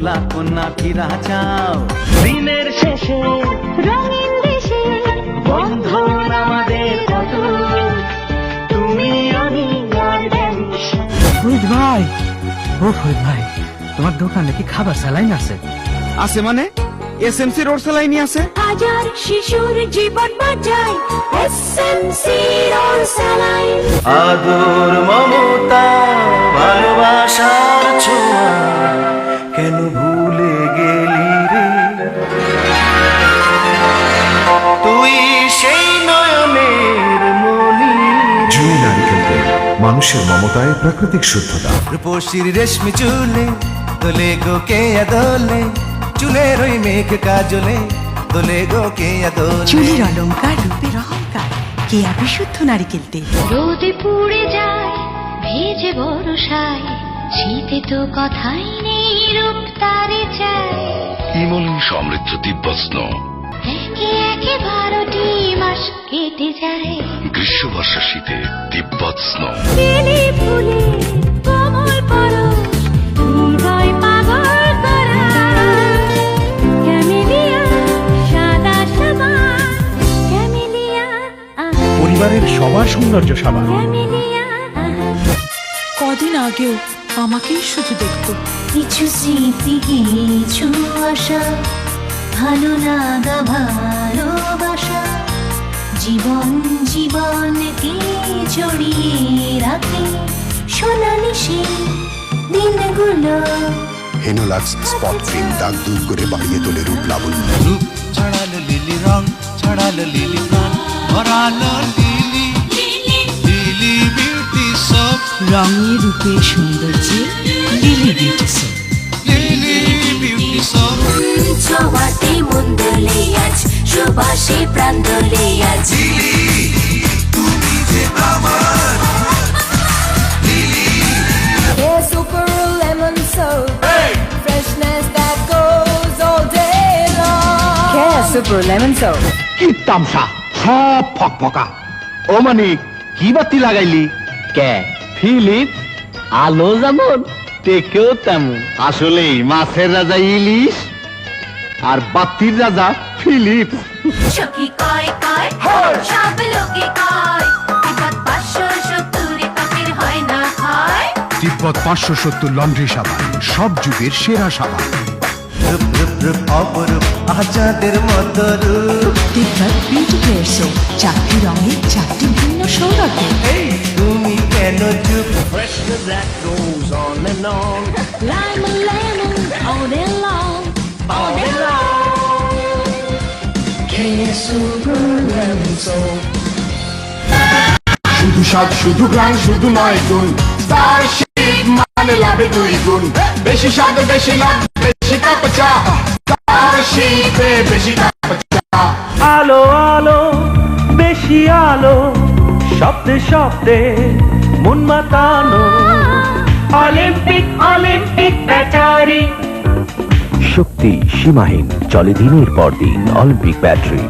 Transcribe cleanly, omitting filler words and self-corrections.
রূপলা কন্যা ফিরা চাও দিনের শেষে রঙিন দেশে বন্ধন আমাদের অটুট। তুমি আমি আর ড্যানিশ। ফরিদ ভাই, ও ফরিদ ভাই, তোমার দোকানে কি খাবার স্যালাইন আছে? আছে মানে এসএমসি রোড স্যালাইনই আছে। হাজার শিশুর জীবন বাঁচায় এসএমসি রোড স্যালাইন। আদর মমতা ভালোবাসার ছোঁয়া কেন ভুলে গেলি রে তুই সেই নয়নের মনি। জুঁই নারিকেল তেল, মানুষের মমতায় প্রাকৃতিক শুদ্ধতা। রূপসীর রেশমি চুলে দোলে গো কে দোলে, চুলের ওই মেঘ কাজলে দোলে গো কে দোলে। চুলের অলংকার, রূপের অহংকার, কেয়া বিশুদ্ধ নারিকেল তেল। রোদে পুড়ে যায় ভেজে বরসায়, শীতে তো কথাই নেই রূপ তারে চায়। ইমলিন সমৃদ্ধ তিব্বত স্নো, একে একে 12টি মাস কেটে যায়। গ্রীষ্ম বর্ষা শীতে তিব্বত স্নো। বেলি ফুলে কোমল পরশ, হৃদয় পাগল করা। ক্যামেলিয়া সাদা সাবান, ক্যামেলিয়া আহা, পরিবারের সবার সৌন্দর্য সাবান। ক্যামেলিয়া আহা। কদিন আগেও আমাকেই শুধু দেখতো। কিছু স্মৃতি, কিছু আশা, ভালো লাগা ভালোবাসা, জীবন জীবনকে জড়িয়ে রাখে সোনালি সেই দিনগুলো। হেনোলাক্স স্পট ক্রিম দাগ দূর করে বাড়িয়ে তোলে রূপ লাবণ্য। রূপ ছড়ালো লিলি, রং ছড়ালো লিলি, প্রাণ ভরালো লিলি, লিলি বিউটি সোপ, রঙে রূপে সৌন্দর্যে Lily beauty soap. Lily beauty soap. ছোঁয়াতে মন দোলে আজ, সুবাসে প্রাণ দোলে আজ। Yeah, super lemon soap. Freshness that goes all day long. Yeah, super lemon soap. কি তামসা, সব ফকফকা। ও মানিক, কি বাতি লাগাইলি? কে ফিলিপ? আলো যেমন টেকেও তেমন। আসলেই মাছের রাজা ইলিশ আর বাতির রাজা ফিলিপ। সখী কয় কয় সব লোকে কয়, বিপদ 570 পাখির হয় না হয়। তিব্বত 570 লন্ড্রি সাবান, সব যুগের সেরা সাবান। রূপ রূপ রূপ অপরূপ আচাঁদের মতো রূপ। তিব্বত বিউটি কেয়ার সোপ, 4টি রঙে 4টি ভিন্ন সৌরভ্য। এই তুমি কেন চুপ? Freshness that goes on and on. Lime and lemon all day long, all day long. শুধু স্বাদ, শুধু গ্রাম, শুধু নয় গুণ। স্টারশিপ মানে লাভে 2 গুণ। বেশি স্বাদ, বেশি লাভ, বেশি কাপ চা। স্টারশিপে বেশি কাপ চা। আলো আলো বেশি আলো, শব্দে শব্দে মন মাতানো। অলিম্পিক অলিম্পিক ব্যাটারি, শক্তি সীমাহীন, চলে দিনের পর দিন। Olympic battery.